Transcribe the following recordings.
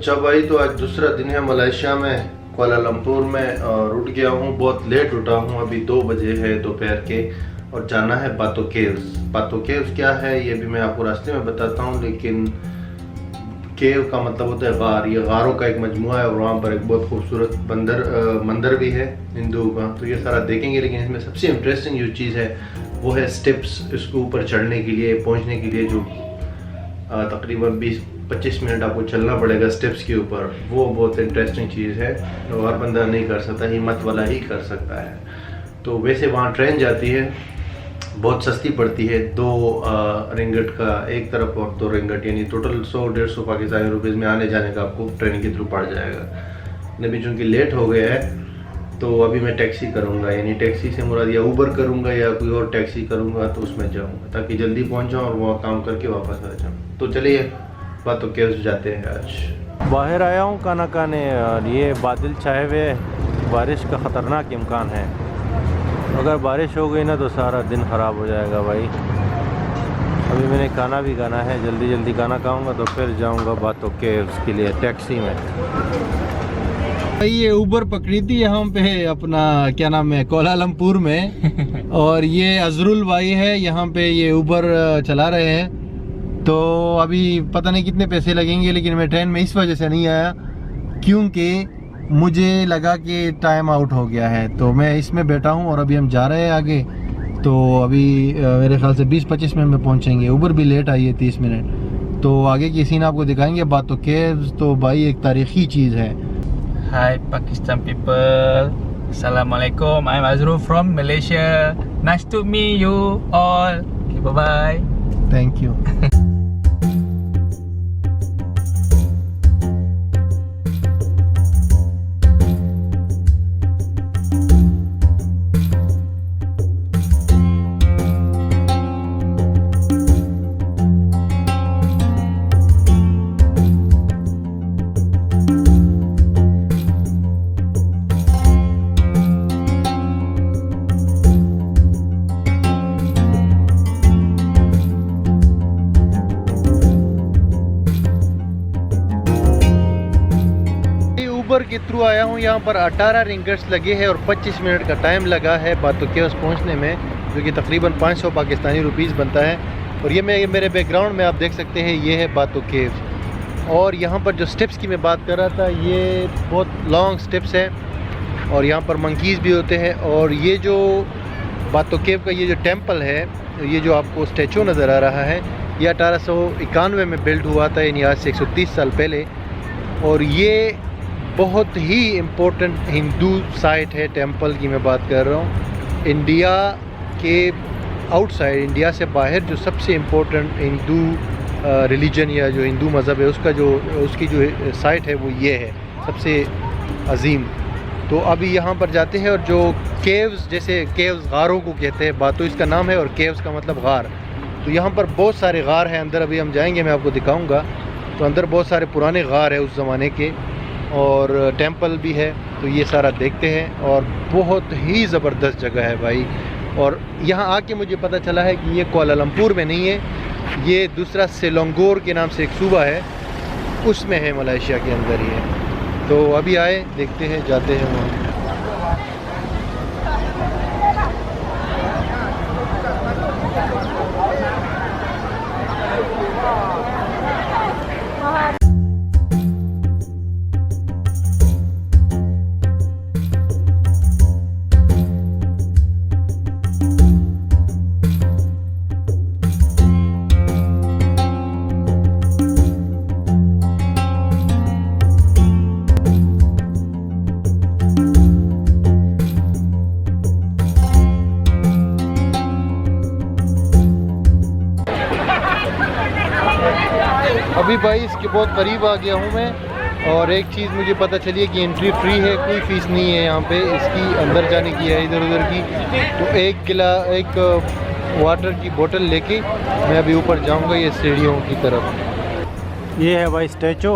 अच्छा भाई, तो आज दूसरा दिन है मलेशिया में, कुआलालंपुर में, और उठ गया हूँ, बहुत लेट उठा हूँ। अभी 2 बजे है दोपहर के, और जाना है बातो केव्स। बातो केव्स क्या है ये भी मैं आपको रास्ते में बताता हूँ, लेकिन केव का मतलब होता है गार। ये गारों का एक मजमुआ है और वहाँ पर एक बहुत खूबसूरत मंदिर भी है हिंदुओं का, तो ये सारा देखेंगे। लेकिन इसमें सबसे इंटरेस्टिंग जो चीज़ है वो है स्टेप्स। इसके ऊपर चढ़ने के लिए, पहुँचने के लिए जो तकरीबन 20-25 मिनट आपको चलना पड़ेगा स्टेप्स के ऊपर। वो बहुत इंटरेस्टिंग चीज़ है, तो हर बंदा नहीं कर सकता, हिम्मत वाला ही कर सकता है। तो वैसे वहाँ ट्रेन जाती है, बहुत सस्ती पड़ती है, 2 रिंगट का एक तरफ और 2 रिंगट, यानी टोटल 100-150 पाकिस्तानी रुपीज़ में आने जाने का आपको ट्रेन के थ्रू पड़ जाएगा। अभी चूँकि लेट हो गया है तो अभी मैं टैक्सी करूँगा, यानी टैक्सी से मुराद या ऊबर करूँगा या कोई और टैक्सी करूँगा, तो उसमें जाऊँगा ताकि जल्दी पहुँच जाऊँ और वहाँ काम करके वापस आ जाऊँ। तो चलिए बातो केव्स जाते हैं। आज बाहर आया हूँ खाना खाने, और ये बादल छाए हुए, बारिश का ख़तरनाक इम्कान है। अगर बारिश हो गई ना तो सारा दिन ख़राब हो जाएगा भाई। अभी मैंने खाना भी खाना है, जल्दी जल्दी खाना खाऊँगा तो फिर जाऊँगा बातो केव्स के लिए टैक्सी में। भाई ये ऊबर पकड़ी थी यहाँ पे अपना, क्या नाम है, कुआलालंपुर में और ये अजरुल भाई है यहाँ पे, ये ऊबर चला रहे हैं। तो अभी पता नहीं कितने पैसे लगेंगे, लेकिन मैं ट्रेन में इस वजह से नहीं आया क्योंकि मुझे लगा कि टाइम आउट हो गया है, तो मैं इसमें बैठा हूँ और अभी हम जा रहे हैं आगे। तो अभी मेरे ख्याल से 20-25 मिनट में पहुँचेंगे। ऊबर भी लेट आई है 30 मिनट। तो आगे की सीन आपको दिखाएंगे। बातो केव्स तो भाई एक तारीखी चीज़ है। Hi Pakistan people, Assalamualaikum. I'm Azrul from Malaysia. Nice to meet you all. Okay, bye bye. Thank you. Uber के थ्रू आया हूँ, यहाँ पर 18 रिंगट्स लगे हैं और 25 मिनट का टाइम लगा है बातो केव्स पहुँचने में, जो कि तकरीबन 500 पाकिस्तानी रुपीस बनता है। और ये मेरे बैकग्राउंड में आप देख सकते हैं, ये है बातो केव्स। और यहाँ पर जो स्टेप्स की मैं बात कर रहा था, ये बहुत लॉन्ग स्टेप्स हैं और यहाँ पर मंकीज़ भी होते हैं। और ये जो बातो केव का ये जो टेम्पल है, ये जो आपको स्टैचू नज़र आ रहा है, ये 1891 में बिल्ड हुआ था, यानी आज से 130 साल पहले। और ये बहुत ही इम्पोर्टेंट हिंदू साइट है, टेंपल की मैं बात कर रहा हूँ। इंडिया के आउटसाइड, इंडिया से बाहर जो सबसे इम्पोर्टेंट हिंदू रिलीजन या जो हिंदू मज़हब है उसकी जो साइट है वो ये है, सबसे अजीम। तो अभी यहाँ पर जाते हैं। और जो केव्स, जैसे केव्स गारों को कहते हैं, बातो इसका नाम है और केव्स का मतलब गार। तो यहाँ पर बहुत सारे गार हैं अंदर, अभी हम जाएंगे, मैं आपको दिखाऊँगा। तो अंदर बहुत सारे पुराने गार है उस ज़माने के, और टेंपल भी है। तो ये सारा देखते हैं और बहुत ही ज़बरदस्त जगह है भाई। और यहाँ आके मुझे पता चला है कि ये कुआलालंपुर में नहीं है, ये दूसरा सेलोंगोर के नाम से एक सूबा है, उसमें है, मलेशिया के अंदर ही है। तो अभी आए, देखते हैं, जाते हैं वहाँ। अभी भाई इसके बहुत करीब आ गया हूँ मैं, और एक चीज़ मुझे पता चली है कि एंट्री फ्री है, कोई फ़ीस नहीं है यहाँ पे इसकी अंदर जाने की है, इधर उधर की। तो एक वाटर की बोतल लेके मैं अभी ऊपर जाऊँगा, ये सीढ़ियों की तरफ। ये है भाई स्टैचू,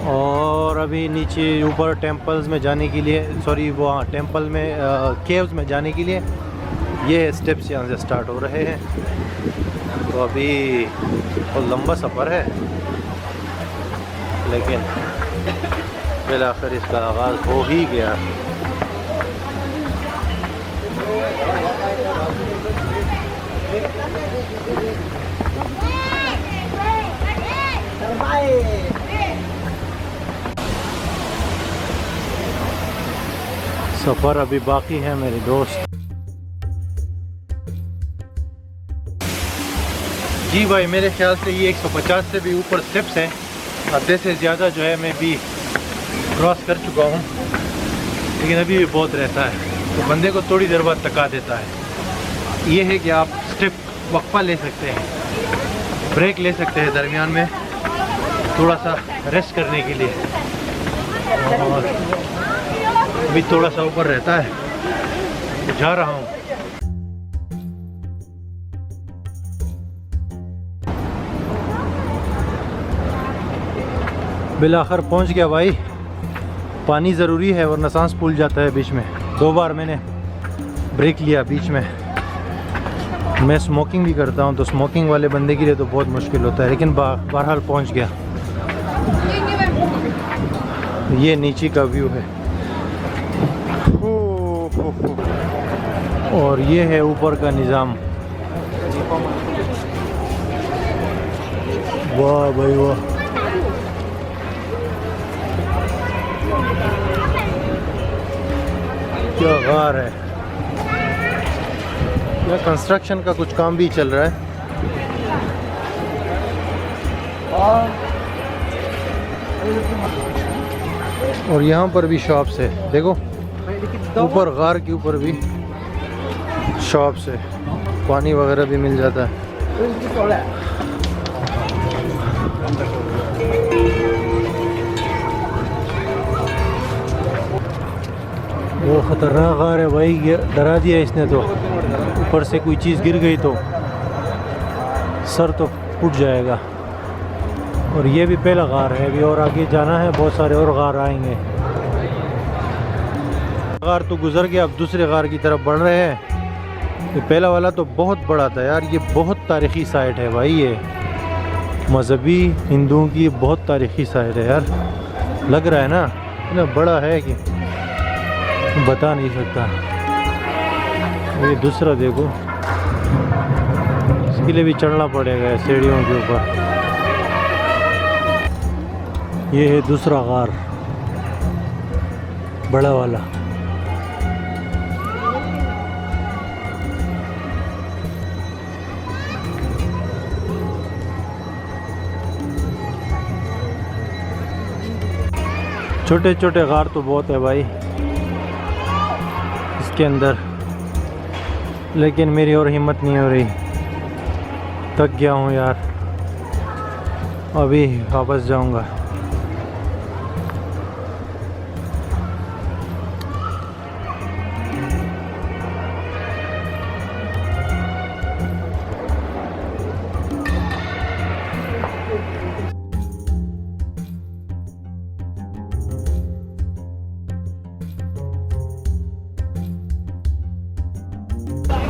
और अभी नीचे ऊपर टेंपल्स में जाने के लिए, सॉरी वो हाँ टेंपल में केव्स में जाने के लिए ये स्टेप्स यहाँ से स्टार्ट हो रहे हैं। तो अभी बहुत लंबा सफ़र है, लेकिन बिलाखिर इसका आगाज़ हो ही गया। सफ़र अभी बाकी है मेरे दोस्त। जी भाई, मेरे ख्याल से ये 150 से भी ऊपर स्टेप्स हैं। आधे से ज़्यादा जो है मैं भी क्रॉस कर चुका हूँ, लेकिन अभी भी बहुत रहता है, तो बंदे को थोड़ी देर बाद थका देता है। ये है कि आप स्टेप वक्फा ले सकते हैं, ब्रेक ले सकते हैं दरमियान में थोड़ा सा रेस्ट करने के लिए। और अभी थोड़ा सा ऊपर रहता है, तो जा रहा हूँ। बिलाखिर पहुँच गया भाई। पानी ज़रूरी है वरना सांस फूल जाता है बीच में। 2 बार मैंने ब्रेक लिया बीच में। मैं स्मोकिंग भी करता हूँ, तो स्मोकिंग वाले बंदे के लिए तो बहुत मुश्किल होता है, लेकिन बहरहाल पहुँच गया। ये नीचे का व्यू है और ये है ऊपर का निज़ाम। वाह भाई वाह, क्या गार है। यह कंस्ट्रक्शन का कुछ काम भी चल रहा है। और यहाँ पर भी शॉप्स है, देखो ऊपर गार के ऊपर भी शॉप्स है, पानी वगैरह भी मिल जाता है। वो ख़तरनाक गार है भाई, ये डरा दिया इसने तो। ऊपर से कोई चीज़ गिर गई तो सर तो फूट जाएगा। और ये भी पहला गार है, अभी और आगे जाना है, बहुत सारे और गार आएंगे। गार तो गुजर गया, अब दूसरे गार की तरफ बढ़ रहे हैं। ये पहला वाला तो बहुत बड़ा था यार, ये बहुत तारीख़ी साइट है भाई। ये मजहबी हिंदुओं की बहुत तारीख़ी साइट है यार, लग रहा है ना, इतना बड़ा है कि बता नहीं सकता। ये दूसरा देखो, इसके लिए भी चढ़ना पड़ेगा सीढ़ियों के ऊपर। ये है दूसरा गार, बड़ा वाला। छोटे छोटे गार तो बहुत है भाई इसके अंदर, लेकिन मेरी और हिम्मत नहीं हो रही, थक गया हूँ यार। अभी वापस जाऊँगा।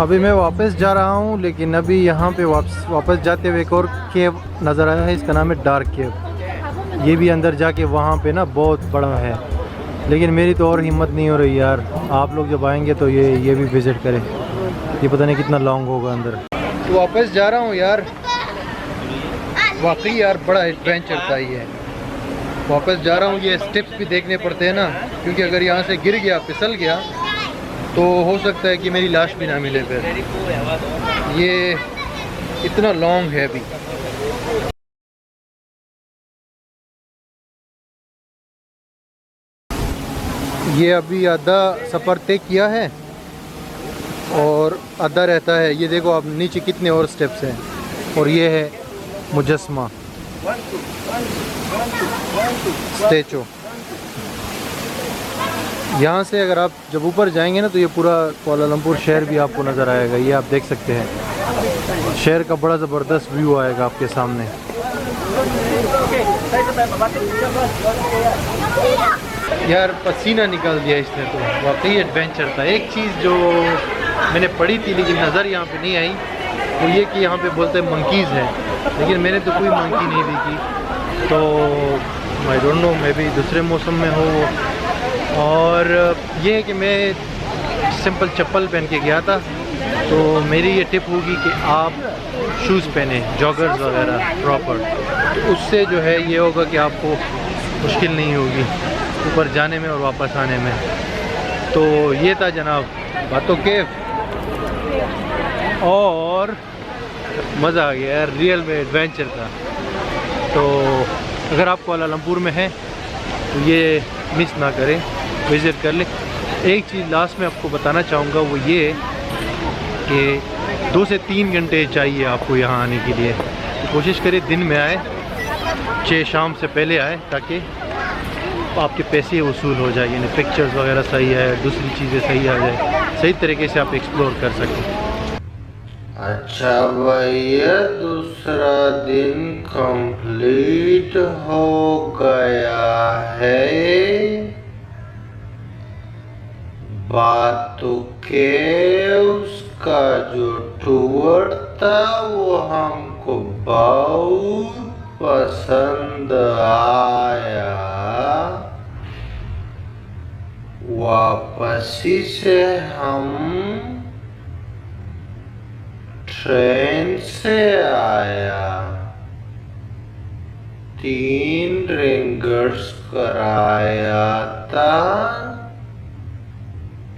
अभी मैं वापस जा रहा हूँ, लेकिन अभी यहाँ पे वापस जाते हुए एक और केव नज़र आया है, इसका नाम है डार्क केव। ये भी अंदर जाके वहाँ पे ना बहुत बड़ा है, लेकिन मेरी तो और हिम्मत नहीं हो रही यार। आप लोग जब आएंगे तो ये भी विज़िट करें, ये पता नहीं कितना लॉन्ग होगा अंदर। तो वापस जा रहा हूँ यार, वाकई यार बड़ा एडवेंचर था ये। वापस जा रहा हूँ, ये स्टेप्स भी देखने पड़ते हैं ना, क्योंकि अगर यहाँ से गिर गया, फिसल गया, तो हो सकता है कि मेरी लाश भी ना मिले। फिर ये इतना लॉन्ग है अभी। ये अभी आधा सफ़र तय किया है और आधा रहता है। ये देखो आप नीचे कितने और स्टेप्स हैं। और ये है मुजस्मा स्टैचू। यहाँ से अगर आप जब ऊपर जाएंगे ना, तो ये पूरा कुआलालंपुर शहर भी आपको नज़र आएगा। ये आप देख सकते हैं, शहर का बड़ा ज़बरदस्त व्यू आएगा आपके सामने। यार पसीना निकाल दिया इसने, तो वाकई एडवेंचर था। एक चीज़ जो मैंने पढ़ी थी लेकिन नज़र यहाँ पे नहीं आई, वो ये कि यहाँ पे बोलते हैं मंकीज़ हैं, लेकिन मैंने तो कोई मंकी नहीं देखी। तो I don't know, may be दूसरे मौसम में हो वो। और ये है कि मैं सिंपल चप्पल पहन के गया था, तो मेरी ये टिप होगी कि आप शूज़ पहने, जॉगर्स वगैरह प्रॉपर, तो उससे जो है ये होगा कि आपको मुश्किल नहीं होगी ऊपर जाने में और वापस आने में। तो ये था जनाब बातो केव, और मज़ा आ गया यार, रियल में एडवेंचर था। तो अगर आप कुआलालंपुर में हैं तो ये मिस ना करें, विज़िट कर लें। एक चीज़ लास्ट में आपको बताना चाहूँगा वो ये कि 2 से 3 घंटे चाहिए आपको यहाँ आने के लिए। तो कोशिश करें दिन में आए, 6 शाम से पहले आए, ताकि आपके पैसे वसूल हो जाए, यानी पिक्चर्स वगैरह सही है, दूसरी चीज़ें सही आ जाए, सही तरीके से आप एक्सप्लोर कर सकें। अच्छा भैया, दूसरा दिन कंप्लीट हो गया है। बातो केव्स का जो टूर था वो हमको बहुत पसंद आया। वापसी से हम ट्रेन से आया, 3 रिंगर्स कराया था,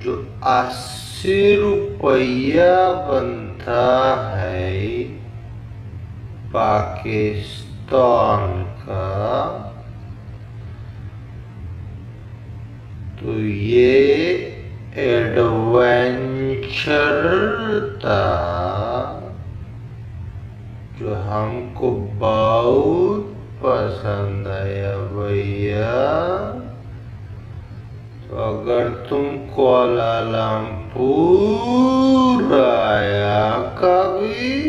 जो 80 रुपया बनता है पाकिस्तान का। तो ये एडवेंचर था जो हमको बहुत पसंद आया भैया। तो अगर तुम कुआलालंपुर आया कभी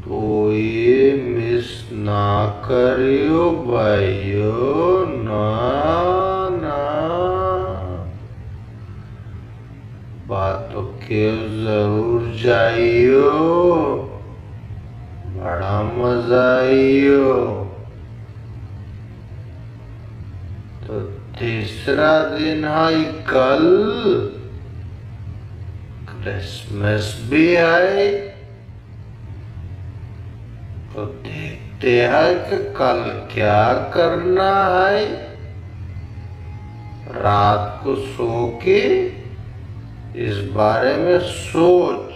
तो ये मिस ना करियो भाइयों, ना ना। बातो केव जरूर जाइयो, बड़ा मजा आइयो। तो तीसरा दिन है कल, क्रिसमस भी है। तो देखते हैं कि कल क्या करना है। रात को सो के इस बारे में सोच,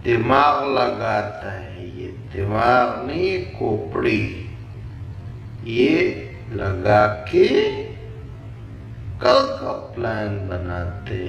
दिमाग लगाता है। ये दिमाग नहीं, खोपड़ी, ये लगा के कल का प्लान बनाते।